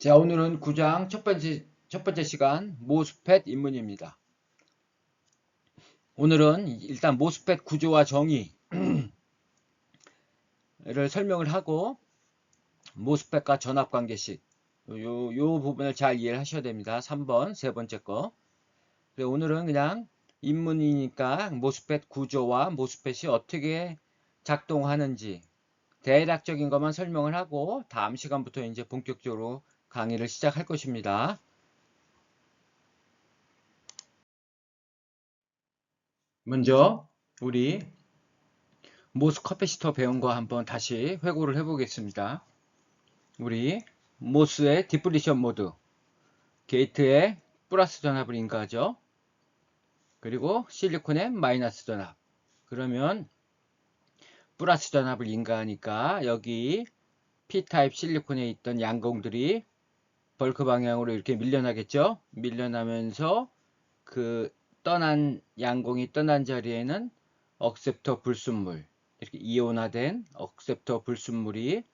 자, 오늘은 9장 첫 번째 시간 모스펫 입문입니다. 오늘은 일단 모스펫 구조와 정의를 설명을 하고 모스펫과 전압관계식 요 부분을 잘 이해를 하셔야 됩니다. 3번 세 번째 거. 오늘은 그냥 입문이니까 모스펫 구조와 모스펫이 어떻게 작동하는지 대략적인 것만 설명을 하고 다음 시간부터 이제 본격적으로 강의를 시작할 것입니다. 먼저 우리 모스 커패시터 배운 거 한번 다시 회고를 해보겠습니다. 우리 모스의 디플리션 모드, 게이트의 플러스 전압을 인가하죠. 그리고 실리콘의 마이너스 전압. 그러면 플러스 전압을 인가하니까 여기 P타입 실리콘에 있던 양공들이 벌크 방향으로 이렇게 밀려나겠죠. 밀려나면서 그 양공이 떠난 자리에는 억셉터 불순물, 이렇게 이온화된 억셉터 불순물이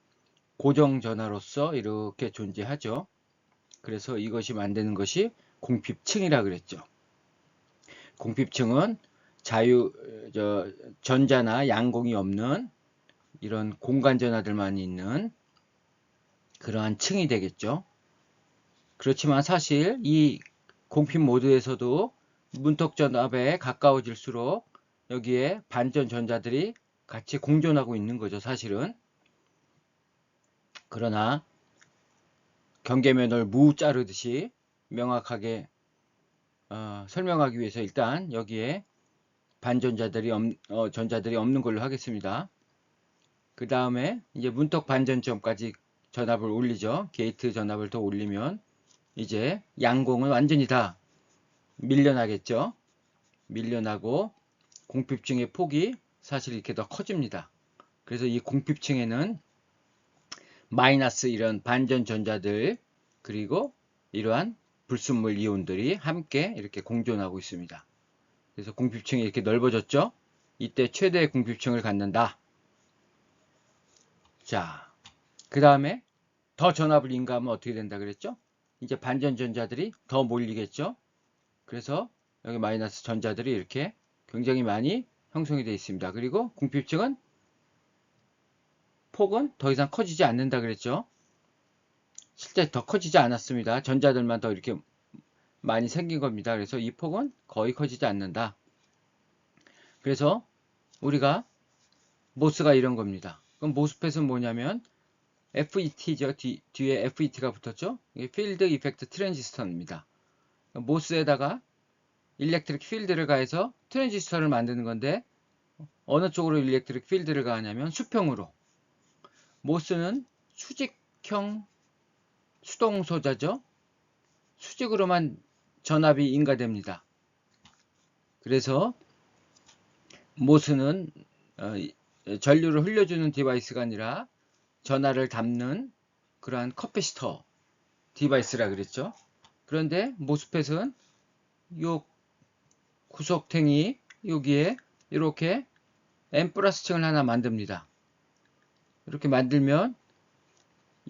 고정 전하로서 이렇게 존재하죠. 그래서 이것이 만드는 것이 공핍층이라 그랬죠. 공핍층은 전자나 양공이 없는 이런 공간 전하들만 있는 그러한 층이 되겠죠. 그렇지만 사실 이 공핍 모드에서도 문턱 전압에 가까워질수록 여기에 반전 전자들이 같이 공존하고 있는 거죠, 사실은. 그러나 경계면을 무 자르듯이 명확하게 설명하기 위해서 일단 여기에 반전자들이 전자들이 없는 걸로 하겠습니다. 그 다음에 이제 문턱 반전점까지 전압을 올리죠. 게이트 전압을 더 올리면 이제 양공은 완전히 다 밀려나겠죠. 밀려나고 공핍층의 폭이 사실 이렇게 더 커집니다. 그래서 이 공핍층에는 마이너스 이런 반전 전자들 그리고 이러한 불순물 이온들이 함께 이렇게 공존하고 있습니다. 그래서 공핍층이 이렇게 넓어졌죠. 이때 최대의 공핍층을 갖는다. 자, 그 다음에 더 전압을 인가하면 어떻게 된다 그랬죠? 이제 반전 전자들이 더 몰리겠죠. 그래서 여기 마이너스 전자들이 이렇게 굉장히 많이 형성이 되어 있습니다. 그리고 공핍층은 폭은 더 이상 커지지 않는다 그랬죠. 실제 더 커지지 않았습니다. 전자들만 더 이렇게 많이 생긴 겁니다. 그래서 이 폭은 거의 커지지 않는다. 그래서 우리가 모스가 이런 겁니다. 그럼 모스펫은 뭐냐면 FET죠. 뒤에 FET가 붙었죠. 이게 필드 이펙트 트랜지스터입니다. 모스에다가 일렉트릭 필드를 가해서 트랜지스터를 만드는 건데 어느 쪽으로 일렉트릭 필드를 가하냐면 수평으로. 모스는 수직형 수동소자죠. 수직으로만 전압이 인가됩니다. 그래서 모스는 전류를 흘려주는 디바이스가 아니라 전하를 담는 그러한 커패시터 디바이스라 그랬죠. 그런데 모스펫은 요 구석탱이 여기에 이렇게 N 플러스층을 하나 만듭니다. 이렇게 만들면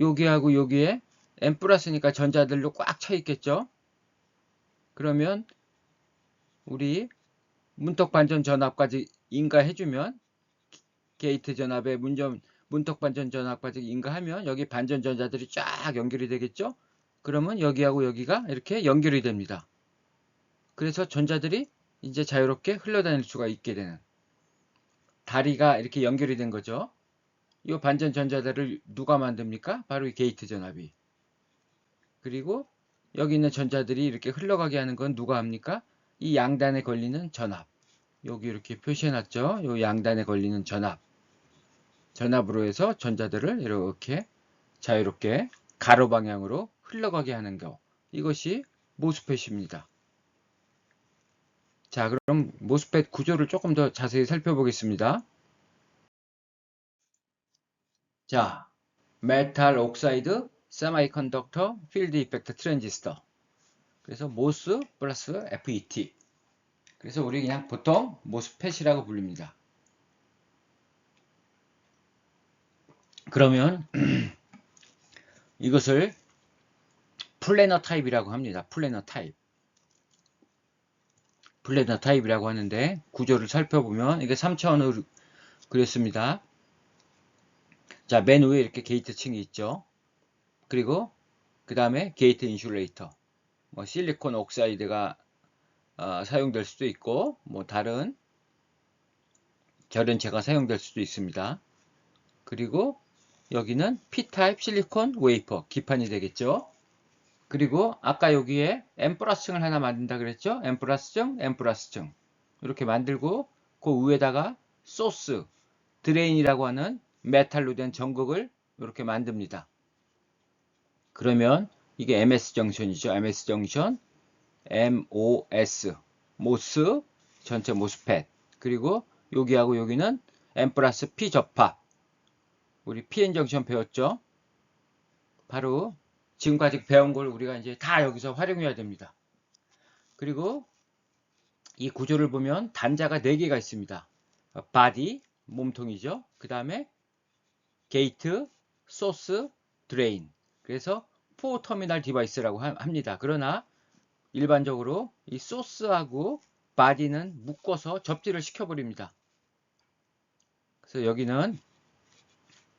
여기하고 여기에 N 플러스니까 전자들로 꽉 차 있겠죠. 그러면 우리 문턱 반전 전압까지 인가해주면 게이트 전압에 문턱 반전 전압까지 인가하면 여기 반전 전자들이 쫙 연결이 되겠죠. 그러면 여기하고 여기가 이렇게 연결이 됩니다. 그래서 전자들이 이제 자유롭게 흘러다닐 수가 있게 되는 다리가 이렇게 연결이 된 거죠. 이 반전 전자들을 누가 만듭니까? 바로 이 게이트 전압이. 그리고 여기 있는 전자들이 이렇게 흘러가게 하는 건 누가 합니까? 이 양단에 걸리는 전압. 여기 이렇게 표시해놨죠. 이 양단에 걸리는 전압. 전압으로 해서 전자들을 이렇게 자유롭게 가로 방향으로 흘러가게 하는 거. 이것이 모스펫입니다. 자, 그럼 모스펫 구조를 조금 더 자세히 살펴보겠습니다. 자, 메탈 옥사이드 세미컨덕터 필드 이펙트 트랜지스터. 그래서 모스 플러스 FET. 그래서 우리 그냥 보통 모스펫이라고 부릅니다. 그러면 이것을 플래너 타입이라고 합니다. 플래너 타입. 플래너 타입이라고 하는데 구조를 살펴보면 이게 3차원으로 그렸습니다. 자, 맨 위에 이렇게 게이트 층이 있죠. 그리고 그 다음에 게이트 인슐레이터. 뭐 실리콘 옥사이드가 사용될 수도 있고 뭐 다른 결연체가 사용될 수도 있습니다. 그리고 여기는 P타입 실리콘 웨이퍼 기판이 되겠죠. 그리고 아까 여기에 M+층을 하나 만든다 그랬죠. M+층, M+층 이렇게 만들고 그 위에다가 소스, 드레인이라고 하는 메탈로 된 전극을 이렇게 만듭니다. 그러면 이게 MS 정션이죠. MS 정션, MOS, 모스, 전체 모스펫. 그리고 여기하고 여기는 M+P 접합. 우리 PN 정션 배웠죠? 바로 지금까지 배운 걸 우리가 이제 다 여기서 활용해야 됩니다. 그리고 이 구조를 보면 단자가 4개가 있습니다. 바디, 몸통이죠. 그 다음에 게이트, 소스, 드레인. 그래서 4터미널 디바이스라고 합니다. 그러나 일반적으로 이 소스하고 바디는 묶어서 접지를 시켜버립니다. 그래서 여기는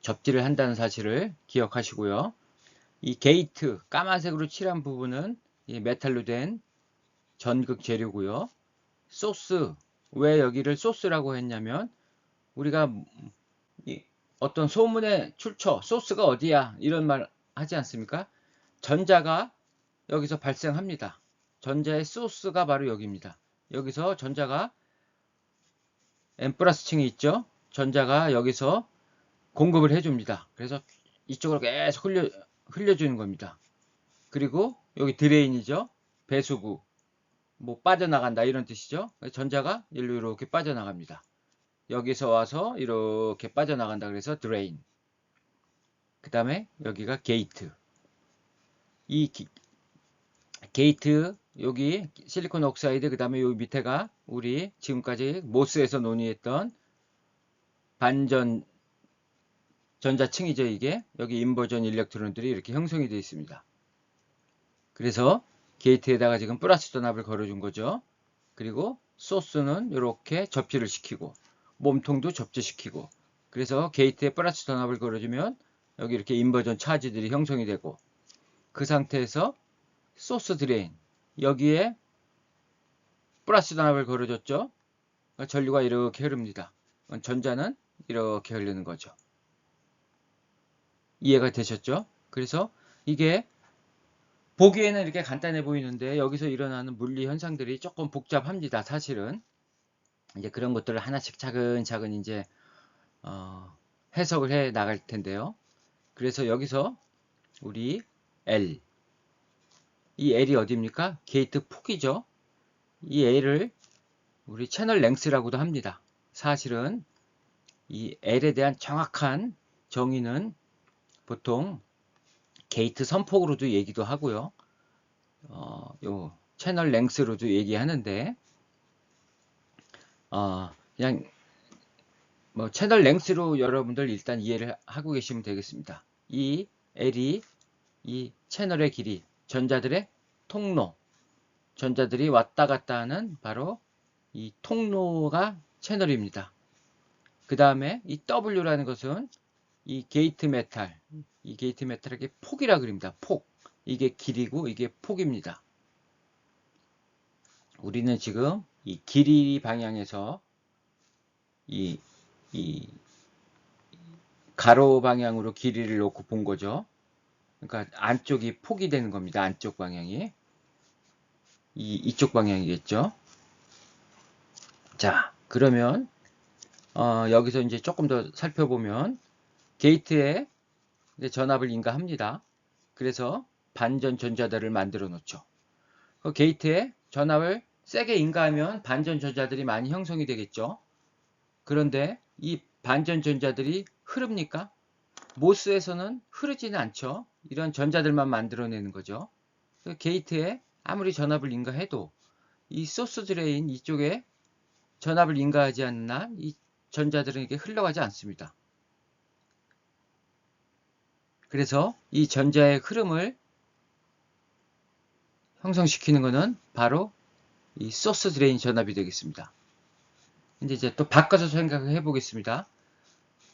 접지를 한다는 사실을 기억하시고요. 이 게이트, 까만색으로 칠한 부분은 이 메탈로 된 전극 재료고요. 소스, 왜 여기를 소스라고 했냐면 우리가 어떤 소문의 출처, 소스가 어디야 이런 말 하지 않습니까? 전자가 여기서 발생합니다. 전자의 소스가 바로 여기입니다. 여기서 전자가 M+층이 있죠. 전자가 여기서 공급을 해줍니다. 그래서 이쪽으로 계속 흘려주는 겁니다. 그리고 여기 드레인이죠. 배수구, 뭐 빠져나간다 이런 뜻이죠. 전자가 일로 이렇게 빠져나갑니다. 여기서 와서 이렇게 빠져나간다 그래서 드레인. 그 다음에 여기가 게이트. 이 게이트 여기 실리콘 옥사이드 그 다음에 여기 밑에가 우리 지금까지 모스에서 논의했던 반전 전자층이죠. 이게 여기 인버전 일렉트론들이 이렇게 형성이 되어 있습니다. 그래서 게이트에다가 지금 플러스 전압을 걸어준 거죠. 그리고 소스는 이렇게 접지를 시키고 몸통도 접지시키고 그래서 게이트에 플러스 전압을 걸어주면 여기 이렇게 인버전 차지들이 형성이 되고 그 상태에서 소스 드레인 여기에 플러스 전압을 걸어줬죠. 전류가 이렇게 흐릅니다. 전자는 이렇게 흐르는 거죠. 이해가 되셨죠? 그래서 이게 보기에는 이렇게 간단해 보이는데 여기서 일어나는 물리 현상들이 조금 복잡합니다. 사실은 이제 그런 것들을 하나씩 차근차근 이제 해석을 해 나갈 텐데요. 그래서 여기서 우리 L 이 L이 어디입니까? 게이트 폭이죠. 이 L을 우리 채널 랭스라고도 합니다. 사실은 이 L에 대한 정확한 정의는 보통 게이트 선폭으로도 얘기도 하고요. 요 채널 랭스로도 얘기하는데 그냥 뭐 채널 랭스로 여러분들 일단 이해를 하고 계시면 되겠습니다. 이 L이 이 채널의 길이, 전자들의 통로, 전자들이 왔다 갔다 하는 바로 이 통로가 채널입니다. 그 다음에 이 W라는 것은 이 게이트 메탈, 이 게이트 메탈에게 폭이라 그립니다. 폭. 이게 길이고 이게 폭입니다. 우리는 지금 이 길이 방향에서 이 가로 방향으로 길이를 놓고 본 거죠. 그러니까 안쪽이 폭이 되는 겁니다. 안쪽 방향이. 이쪽 방향이겠죠. 자, 그러면 여기서 이제 조금 더 살펴보면 게이트에 이제 전압을 인가합니다. 그래서 반전 전자들을 만들어 놓죠. 그 게이트에 전압을 세게 인가하면 반전 전자들이 많이 형성이 되겠죠. 그런데 이 반전 전자들이 흐릅니까? 모스에서는 흐르지는 않죠. 이런 전자들만 만들어내는 거죠. 게이트에 아무리 전압을 인가해도 이 소스 드레인 이쪽에 전압을 인가하지 않는 한 이 전자들은 이게 흘러가지 않습니다. 그래서 이 전자의 흐름을 형성시키는 것은 바로 이 소스 드레인 전압이 되겠습니다. 근데 이제 또 바꿔서 생각해 보겠습니다.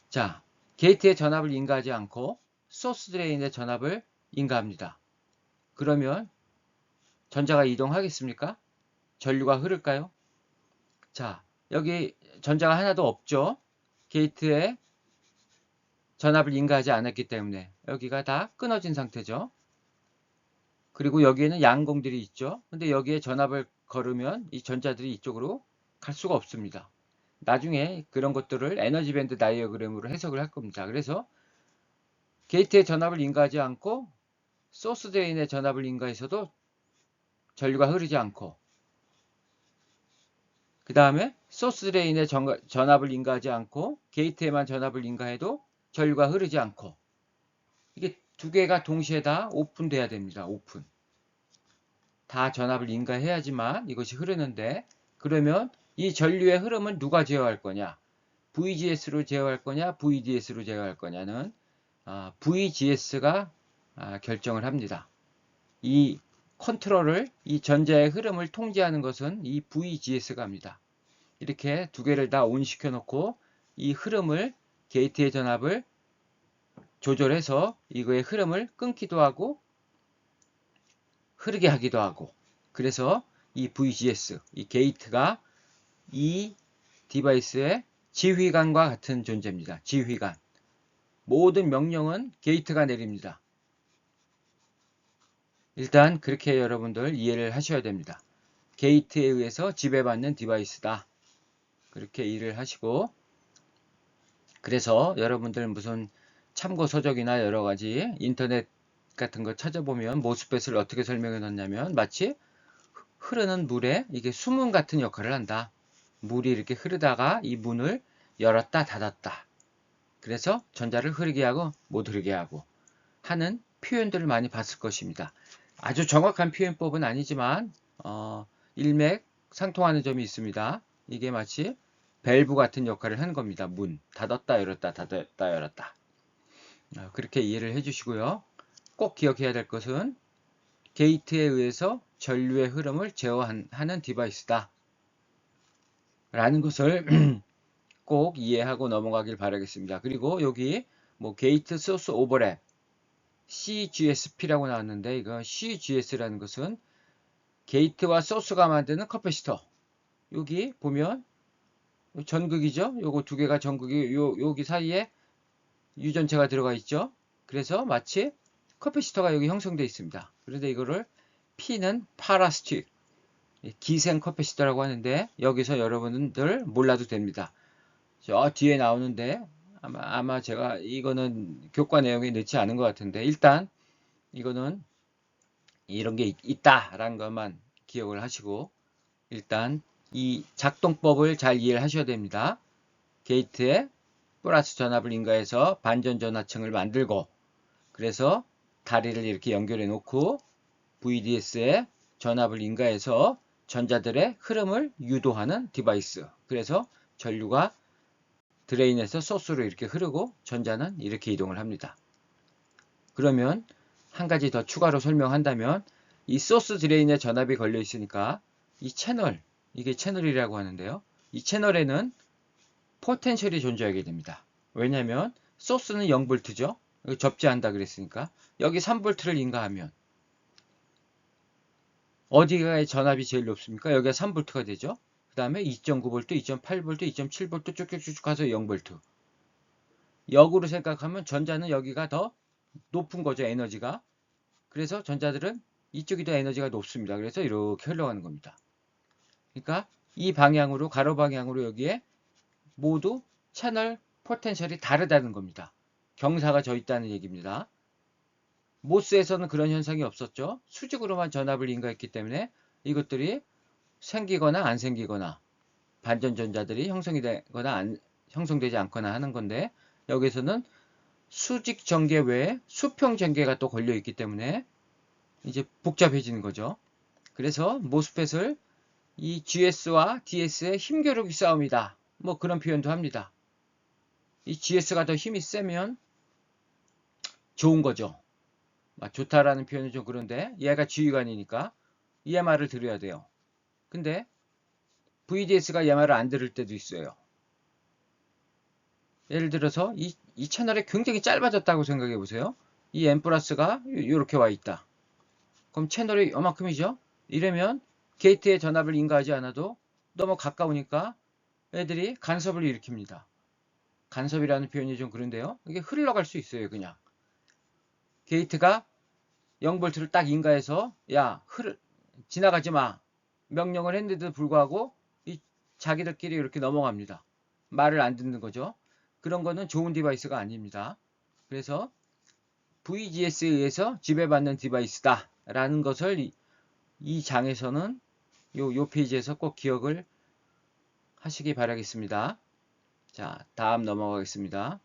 자, 게이트에 전압을 인가하지 않고 소스 드레인에 전압을 인가합니다. 그러면 전자가 이동하겠습니까? 전류가 흐를까요? 자, 여기 전자가 하나도 없죠? 게이트에 전압을 인가하지 않았기 때문에 여기가 다 끊어진 상태죠. 그리고 여기에는 양공들이 있죠. 근데 여기에 전압을 걸으면 이 전자들이 이쪽으로 갈 수가 없습니다. 나중에 그런 것들을 에너지 밴드 다이어그램으로 해석을 할 겁니다. 그래서 게이트에 전압을 인가하지 않고 소스 드레인에 전압을 인가해서도 전류가 흐르지 않고, 그 다음에 소스 드레인에 전압을 인가하지 않고 게이트에만 전압을 인가해도 전류가 흐르지 않고, 이게 두 개가 동시에 다 오픈돼야 됩니다. 오픈. 다 전압을 인가해야지만 이것이 흐르는데, 그러면 이 전류의 흐름은 누가 제어할 거냐? VGS로 제어할 거냐? VDS로 제어할 거냐는 VGS가 결정을 합니다. 이 컨트롤을, 이 전자의 흐름을 통제하는 것은 이 VGS가 합니다. 이렇게 두 개를 다 온 시켜 놓고 이 흐름을, 게이트의 전압을 조절해서 이거의 흐름을 끊기도 하고 흐르게 하기도 하고, 그래서 이 VGS, 이 게이트가 이 디바이스의 지휘관과 같은 존재입니다. 지휘관. 모든 명령은 게이트가 내립니다. 일단 그렇게 여러분들 이해를 하셔야 됩니다. 게이트에 의해서 지배받는 디바이스다. 그렇게 이해를 하시고, 그래서 여러분들 무슨 참고 서적이나 여러 가지 인터넷 같은 거 찾아보면 모스펫을 어떻게 설명해 놨냐면, 마치 흐르는 물에 이게 수문 같은 역할을 한다. 물이 이렇게 흐르다가 이 문을 열었다 닫았다. 그래서 전자를 흐르게 하고 못 흐르게 하고 하는 표현들을 많이 봤을 것입니다. 아주 정확한 표현법은 아니지만 일맥상통하는 점이 있습니다. 이게 마치 밸브 같은 역할을 하는 겁니다. 문 닫았다 열었다 닫았다 열었다. 그렇게 이해를 해주시고요. 꼭 기억해야 될 것은 게이트에 의해서 전류의 흐름을 제어하는 디바이스다 라는 것을 꼭 이해하고 넘어가길 바라겠습니다. 그리고 여기 뭐 게이트 소스 오버랩 CGSP라고 나왔는데, 이거 CGS라는 것은 게이트와 소스가 만드는 커패시터. 여기 보면 전극이죠. 요거 두 개가 전극이, 여기 사이에 유전체가 들어가 있죠. 그래서 마치 커패시터가 여기 형성되어 있습니다. 그런데 이거를 P는 파라스틱, 기생 커패시터라고 하는데, 여기서 여러분들 몰라도 됩니다. 저 뒤에 나오는데 아마 제가 이거는 교과 내용에 넣지 않은 것 같은데, 일단 이거는 이런 게 있다라는 것만 기억을 하시고 일단 이 작동법을 잘 이해를 하셔야 됩니다. 게이트에 플러스 전압을 인가해서 반전 전하층을 만들고, 그래서 다리를 이렇게 연결해 놓고 VDS에 전압을 인가해서 전자들의 흐름을 유도하는 디바이스. 그래서 전류가 드레인에서 소스로 이렇게 흐르고 전자는 이렇게 이동을 합니다. 그러면 한 가지 더 추가로 설명한다면, 이 소스 드레인에 전압이 걸려 있으니까 이 채널, 이게 채널이라고 하는데요. 이 채널에는 포텐셜이 존재하게 됩니다. 왜냐하면 소스는 0V죠. 접지한다 그랬으니까 여기 3V를 인가하면 어디가 전압이 제일 높습니까? 여기가 3V가 되죠. 그 다음에 2.9V, 2.8V, 2.7V 쭉쭉쭉 가서 0V. 역으로 생각하면 전자는 여기가 더 높은 거죠, 에너지가. 그래서 전자들은 이쪽이 더 에너지가 높습니다. 그래서 이렇게 흘러가는 겁니다. 그러니까 이 방향으로, 가로 방향으로 여기에 모두 채널 포텐셜이 다르다는 겁니다. 경사가 져 있다는 얘기입니다. 모스에서는 그런 현상이 없었죠. 수직으로만 전압을 인가했기 때문에 이것들이 생기거나 안 생기거나 반전전자들이 형성이 되거나 형성되지 않거나 하는 건데, 여기서는 수직 전개 외에 수평 전개가 또 걸려 있기 때문에 이제 복잡해지는 거죠. 그래서 모스펫을 이 GS와 DS의 힘겨루기 싸움이다, 뭐 그런 표현도 합니다. 이 GS가 더 힘이 세면 좋은 거죠. 좋다라는 표현은 좀 그런데, 얘가 지휘관이니까 EMR을 들어야 돼요. 근데 VDS가 EMR을 안 들을 때도 있어요. 예를 들어서 이 채널이 굉장히 짧아졌다고 생각해 보세요. 이 M 플러스가 이렇게 와 있다. 그럼 채널이 이만큼이죠? 이러면 게이트에 전압을 인가하지 않아도 너무 가까우니까 애들이 간섭을 일으킵니다. 간섭이라는 표현이 좀 그런데요. 이게 흘러갈 수 있어요, 그냥. 게이트가 0V를 딱 인가해서 야, 지나가지 마. 명령을 했는데도 불구하고 이 자기들끼리 이렇게 넘어갑니다. 말을 안 듣는 거죠. 그런 거는 좋은 디바이스가 아닙니다. 그래서 VGS에 의해서 지배받는 디바이스다 라는 것을 이 장에서는 요 페이지에서 꼭 기억을 하시기 바라겠습니다. 자, 다음 넘어가겠습니다.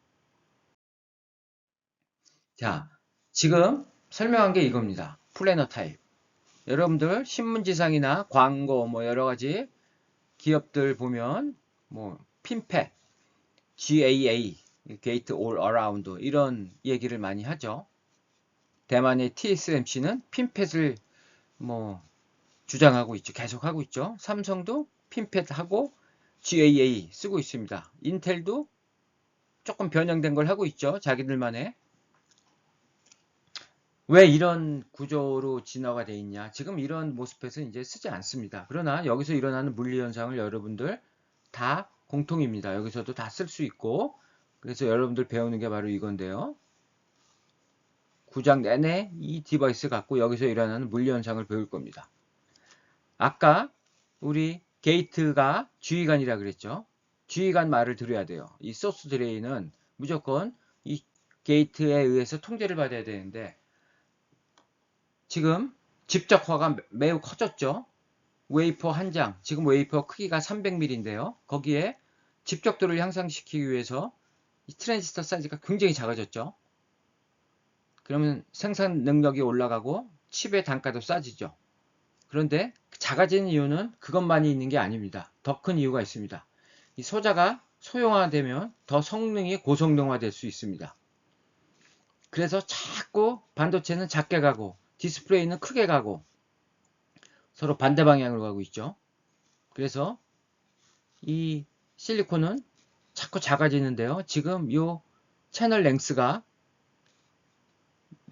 자, 지금 설명한 게 이겁니다. 플래너 타입. 여러분들 신문지상이나 광고 뭐 여러 가지 기업들 보면 뭐 핀팻, GAA, 게이트 올 어라운드 이런 얘기를 많이 하죠. 대만의 TSMC는 핀팻을 뭐 주장하고 있죠. 계속 하고 있죠. 삼성도 핀팻하고 GAA 쓰고 있습니다. 인텔도 조금 변형된 걸 하고 있죠. 자기들만의. 왜 이런 구조로 진화가 돼 있냐? 지금 이런 모스펫은 이제 쓰지 않습니다. 그러나 여기서 일어나는 물리 현상을 여러분들 다 공통입니다. 여기서도 다 쓸 수 있고 그래서 여러분들 배우는 게 바로 이건데요. 9장 내내 이 디바이스 갖고 여기서 일어나는 물리 현상을 배울 겁니다. 아까 우리 게이트가 주의관이라 그랬죠. 주의관 말을 들어야 돼요. 이 소스 드레인은 무조건 이 게이트에 의해서 통제를 받아야 되는데 지금 집적화가 매우 커졌죠. 웨이퍼 한 장, 지금 웨이퍼 크기가 300mm인데요. 거기에 집적도를 향상시키기 위해서 이 트랜지스터 사이즈가 굉장히 작아졌죠. 그러면 생산 능력이 올라가고 칩의 단가도 싸지죠. 그런데 작아진 이유는 그것만이 있는 게 아닙니다. 더 큰 이유가 있습니다. 이 소자가 소형화되면 더 성능이 고성능화될 수 있습니다. 그래서 자꾸 반도체는 작게 가고 디스플레이는 크게 가고 서로 반대 방향으로 가고 있죠. 그래서 이 실리콘은 자꾸 작아지는데요. 지금 요 채널 랭스가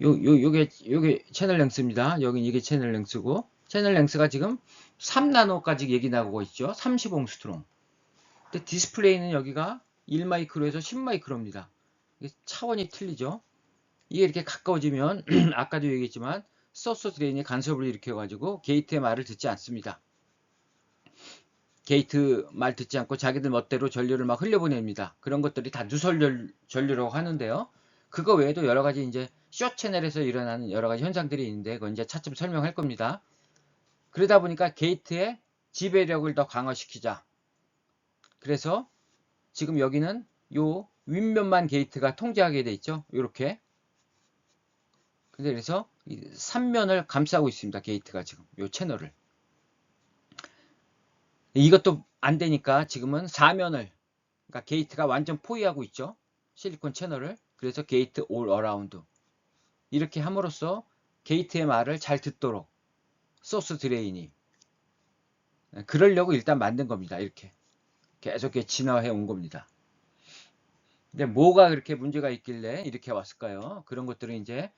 요게 채널 랭스입니다. 여긴 이게 채널 랭스고 채널 랭스가 지금 3나노까지 얘기 나오고 있죠. 30옹스트롱. 근데 디스플레이는 여기가 1마이크로에서 10마이크로입니다. 차원이 틀리죠. 이게 이렇게 가까워지면 아까도 얘기했지만 소스 드레인이 간섭을 일으켜가지고 게이트의 말을 듣지 않습니다. 게이트 말 듣지 않고 자기들 멋대로 전류를 막 흘려보냅니다. 그런 것들이 다 누설 전류라고 하는데요. 그거 외에도 여러 가지 이제 숏 채널에서 일어나는 여러 가지 현상들이 있는데 그건 이제 차츰 설명할 겁니다. 그러다 보니까 게이트의 지배력을 더 강화시키자. 그래서 지금 여기는 요 윗면만 게이트가 통제하게 돼 있죠. 이렇게. 근데 그래서 3면을 감싸고 있습니다. 게이트가 지금 요 채널을. 이것도 안 되니까 지금은 4면을 그러니까 게이트가 완전 포위하고 있죠. 실리콘 채널을. 그래서 게이트 올 어라운드. 이렇게 함으로써 게이트의 말을 잘 듣도록 소스 드레인이 그러려고 일단 만든 겁니다. 이렇게. 계속 진화해 온 겁니다. 근데 뭐가 그렇게 문제가 있길래 이렇게 왔을까요? 그런 것들은 이제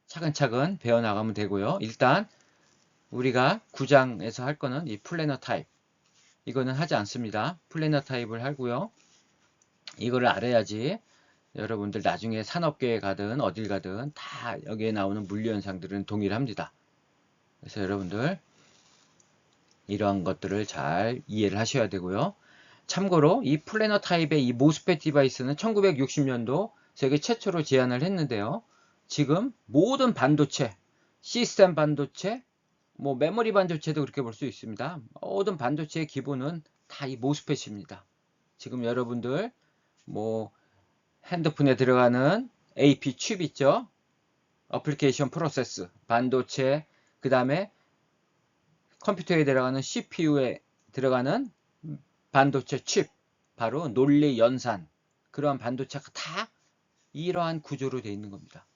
차근차근 배워나가면 되고요. 일단 우리가 9장에서 할 거는 이 플래너 타입. 이거는 하지 않습니다. 플래너 타입을 하고요. 이거를 알아야지 여러분들 나중에 산업계에 가든 어딜 가든 다 여기에 나오는 물리현상들은 동일합니다. 그래서 여러분들 이러한 것들을 잘 이해를 하셔야 되고요. 참고로 이 플래너 타입의 이 모스펫 디바이스는 1960년도 세계 최초로 제안을 했는데요. 지금 모든 반도체, 시스템 반도체, 뭐 메모리 반도체도 그렇게 볼 수 있습니다. 모든 반도체의 기본은 다 이 모스펫입니다. 지금 여러분들 뭐 핸드폰에 들어가는 AP 칩 있죠? 어플리케이션 프로세스, 반도체, 그 다음에 컴퓨터에 들어가는 CPU에 들어가는 반도체 칩, 바로 논리 연산, 그러한 반도체가 다 이러한 구조로 되어 있는 겁니다.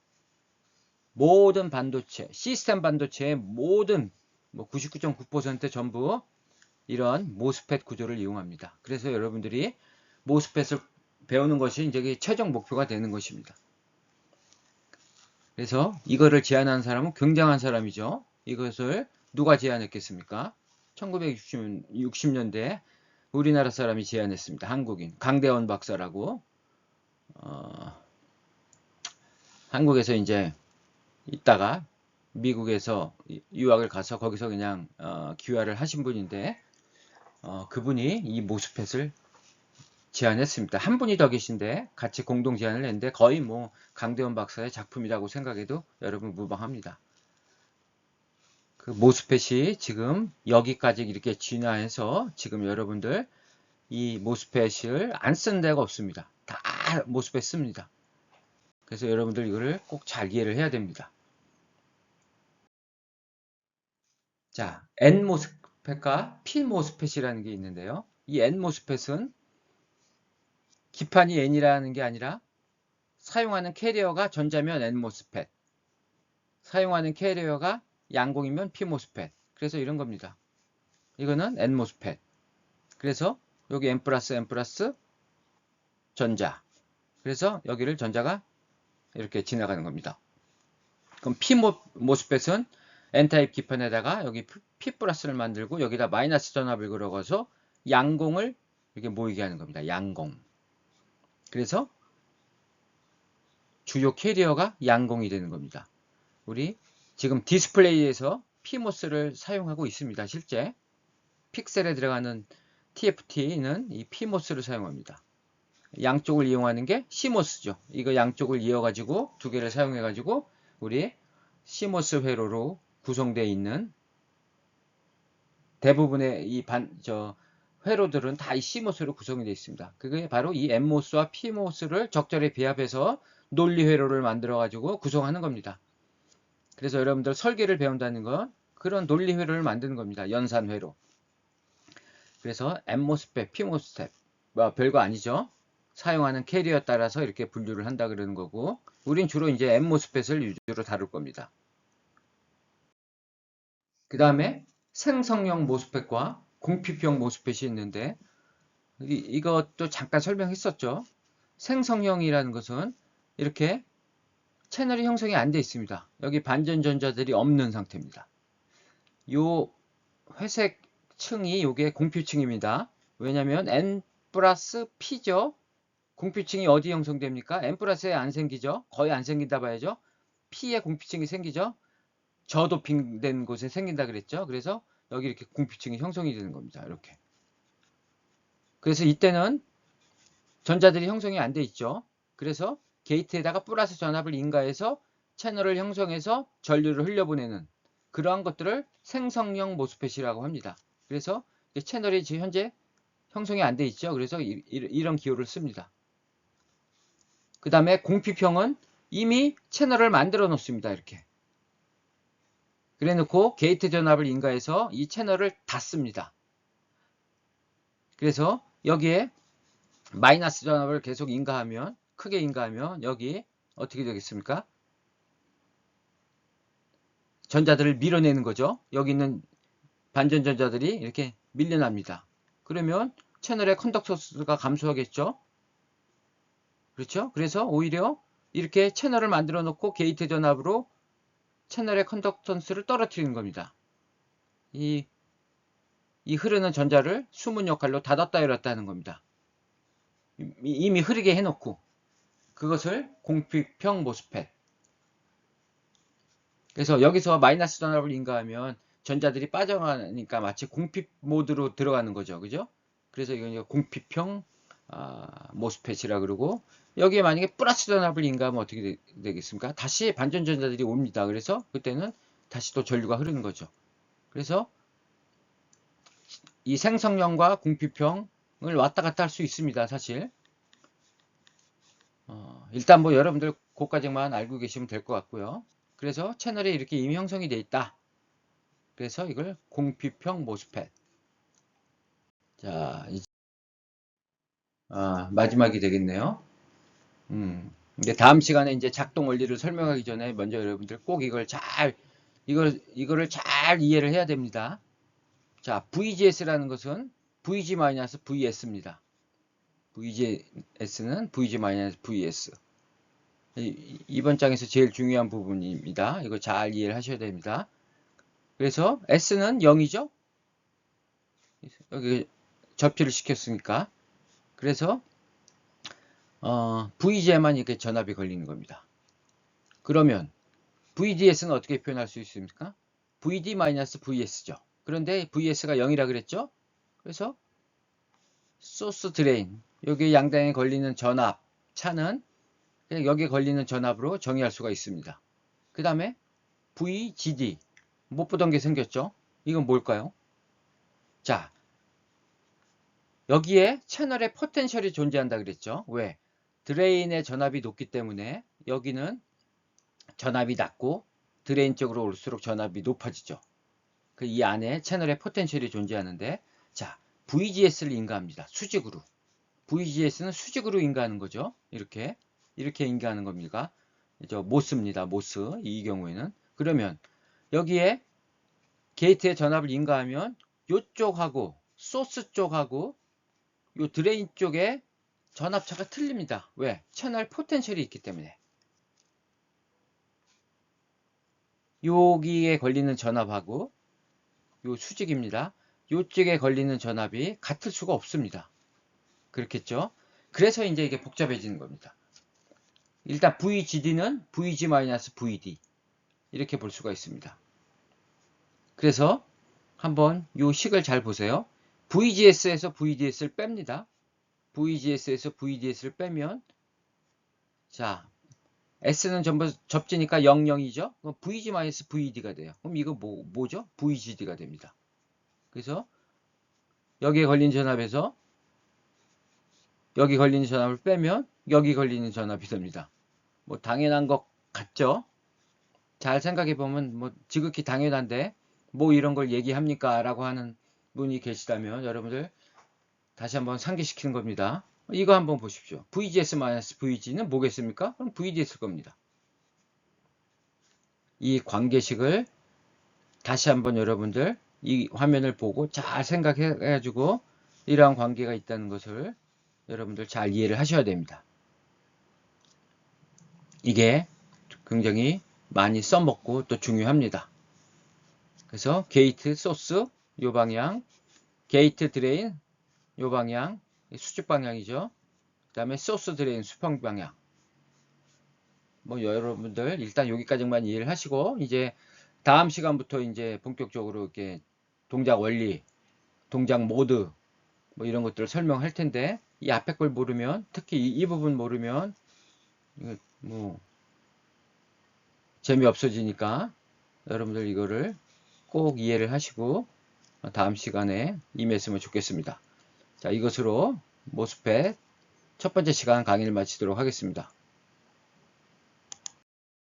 모든 반도체, 시스템 반도체의 모든 뭐 99.9% 전부 이런 모스펫 구조를 이용합니다. 그래서 여러분들이 모스펫을 배우는 것이 이제 최종 목표가 되는 것입니다. 그래서 이거를 제안한 사람은 굉장한 사람이죠. 이것을 누가 제안했겠습니까? 1960년대 우리나라 사람이 제안했습니다. 한국인 강대원 박사라고. 한국에서 이제 있다가 미국에서 유학을 가서 거기서 그냥 귀화를 하신 분인데 그분이 이 모스펫을 제안했습니다. 한 분이 더 계신데 같이 공동 제안을 했는데 거의 뭐 강대원 박사의 작품이라고 생각해도 여러분 무방합니다. 그 모스펫이 지금 여기까지 이렇게 진화해서 지금 여러분들 이 모스펫을 안 쓰는 데가 없습니다. 다 모스펫 씁니다. 그래서 여러분들 이거를 꼭 잘 이해를 해야 됩니다. 자, N 모스펫과 P 모스펫이라는 게 있는데요. 이 N 모스펫은 기판이 N이라는 게 아니라 사용하는 캐리어가 전자면 N 모스펫, 사용하는 캐리어가 양공이면 P 모스펫. 그래서 이런 겁니다. 이거는 N 모스펫. 그래서 여기 N 플러스 전자. 그래서 여기를 전자가 이렇게 지나가는 겁니다. 그럼 P 모스펫은 N타입 기판에다가 여기 P 플러스를 만들고 여기다 마이너스 전압을 걸어서 양공을 이렇게 모이게 하는 겁니다. 양공. 그래서 주요 캐리어가 양공이 되는 겁니다. 우리 지금 디스플레이에서 PMOS를 사용하고 있습니다. 실제 픽셀에 들어가는 TFT는 이 PMOS를 사용합니다. 양쪽을 이용하는 게 CMOS죠. 이거 양쪽을 이어가지고 두 개를 사용해가지고 우리 CMOS 회로로 구성되어 있는 대부분의 이 회로들은 다 이 CMOS로 구성이 되어 있습니다. 그게 바로 이 NMOS와 PMOS를 적절히 배합해서 논리 회로를 만들어 가지고 구성하는 겁니다. 그래서 여러분들 설계를 배운다는 건 그런 논리 회로를 만드는 겁니다. 연산 회로. 그래서 NMOSFET, PMOSFET 별거 아니죠. 사용하는 캐리어에 따라서 이렇게 분류를 한다 그러는 거고 우린 주로 이제 NMOSFET을 위주로 다룰 겁니다. 그 다음에 생성형 모스펫과 공피형 모스펫이 있는데 이것도 잠깐 설명했었죠. 생성형이라는 것은 이렇게 채널이 형성이 안 돼 있습니다. 여기 반전전자들이 없는 상태입니다. 요 회색 층이 요게 공표층입니다. 왜냐면 N 플러스 P죠. 공표층이 어디 형성됩니까? N 플러스에 안 생기죠. 거의 안 생긴다 봐야죠. P에 공표층이 생기죠. 저도핑된 곳에 생긴다 그랬죠. 그래서 여기 이렇게 공표층이 형성이 되는 겁니다. 이렇게. 그래서 이때는 전자들이 형성이 안 돼 있죠. 그래서 게이트에다가 플러스 전압을 인가해서 채널을 형성해서 전류를 흘려보내는 그러한 것들을 생성형 모스펫이라고 합니다. 그래서 채널이 지금 현재 형성이 안 돼 있죠. 그래서 이런 기호를 씁니다. 그 다음에 공피평은 이미 채널을 만들어 놓습니다. 이렇게. 그래 놓고 게이트 전압을 인가해서 이 채널을 닫습니다. 그래서 여기에 마이너스 전압을 계속 인가하면 크게 인가하면 여기 어떻게 되겠습니까? 전자들을 밀어내는 거죠. 여기 있는 반전전자들이 이렇게 밀려납니다. 그러면 채널의 컨덕터 수가 감소하겠죠. 그렇죠? 그래서 오히려 이렇게 채널을 만들어 놓고 게이트 전압으로 채널의 컨덕턴스를 떨어뜨리는 겁니다. 이 흐르는 전자를 숨은 역할로 닫았다 열었다 하는 겁니다. 이미 흐르게 해놓고 그것을 공피평 모스펫. 그래서 여기서 마이너스 전압을 인가하면 전자들이 빠져나가니까 마치 공핍 모드로 들어가는 거죠. 그죠? 그래서 이건 공피평 모스펫이라 그러고 여기에 만약에 플러스 전압을 인가하면 어떻게 되겠습니까? 다시 반전 전자들이 옵니다. 그래서 그때는 다시 또 전류가 흐르는 거죠. 그래서 이 생성형과 공피평을 왔다 갔다 할 수 있습니다. 사실 일단 뭐 여러분들 그까지만 알고 계시면 될 것 같고요. 그래서 채널이 이렇게 이미 형성이 되어 있다. 그래서 이걸 공피평 모스펫. 자, 이제 마지막이 되겠네요. 이제 다음 시간에 이제 작동 원리를 설명하기 전에 먼저 여러분들 꼭 이걸 잘 이거를 잘 이해를 해야 됩니다. 자, VGS라는 것은 VG-VS입니다. VGS는 VG-VS. 이번 장에서 제일 중요한 부분입니다. 이거 잘 이해를 하셔야 됩니다. 그래서 S는 0이죠? 여기 접지를 시켰으니까. 그래서 VG에만 이렇게 전압이 걸리는 겁니다. 그러면 VDS는 어떻게 표현할 수 있습니까? VD-VS죠. 그런데 VS가 0이라 그랬죠? 그래서 소스 드레인, 여기 양당에 걸리는 전압, 차는 그냥 여기에 걸리는 전압으로 정의할 수가 있습니다. 그 다음에 VGD, 못 보던 게 생겼죠? 이건 뭘까요? 자, 여기에 채널에 포텐셜이 존재한다 그랬죠? 왜? 드레인의 전압이 높기 때문에 여기는 전압이 낮고 드레인 쪽으로 올수록 전압이 높아지죠. 이 안에 채널에 포텐셜이 존재하는데, 자, VGS를 인가합니다. 수직으로. VGS는 수직으로 인가하는 거죠. 이렇게 인가하는 겁니다. 모스입니다. 모스. 이 경우에는. 그러면 여기에 게이트의 전압을 인가하면 이쪽하고 소스 쪽하고 요 드레인 쪽에 전압차가 틀립니다. 왜? 채널 포텐셜이 있기 때문에. 여기에 걸리는 전압하고 요 수직입니다. 요쪽에 걸리는 전압이 같을 수가 없습니다. 그렇겠죠? 그래서 이제 이게 복잡해지는 겁니다. 일단 VGD는 VG-VD 이렇게 볼 수가 있습니다. 그래서 한번 요 식을 잘 보세요. VGS에서 VDS를 뺍니다. VGS에서 VDS를 빼면, 자, S는 전부 접지니까 0, 0이죠? 그럼 VG-VD가 돼요. 그럼 이거 뭐죠? VGD가 됩니다. 그래서 여기에 걸린 전압에서 여기 걸리는 전압을 빼면 여기 걸리는 전압이 됩니다. 뭐 당연한 것 같죠? 잘 생각해 보면 뭐 지극히 당연한데 뭐 이런 걸 얘기합니까? 라고 하는 분이 계시다면 여러분들 다시 한번 상기시키는 겁니다. 이거 한번 보십시오. VGS-VG는 뭐겠습니까? 그럼 VDS일 겁니다. 이 관계식을 다시 한번 여러분들 이 화면을 보고 잘 생각해 가지고 이러한 관계가 있다는 것을 여러분들 잘 이해를 하셔야 됩니다. 이게 굉장히 많이 써먹고 또 중요합니다. 그래서 게이트 소스 요 방향, 게이트 드레인 요 방향, 수직 방향이죠. 그 다음에 소스 드레인 수평 방향. 뭐 여러분들 일단 여기까지만 이해를 하시고 이제 다음 시간부터 이제 본격적으로 이렇게 동작 원리, 동작 모드 뭐 이런 것들을 설명할 텐데 이 앞에 걸 모르면 특히 이 부분 모르면 이거 뭐 재미없어지니까 여러분들 이거를 꼭 이해를 하시고 다음 시간에 임했으면 좋겠습니다. 자, 이것으로 모스펫 첫 번째 시간 강의를 마치도록 하겠습니다.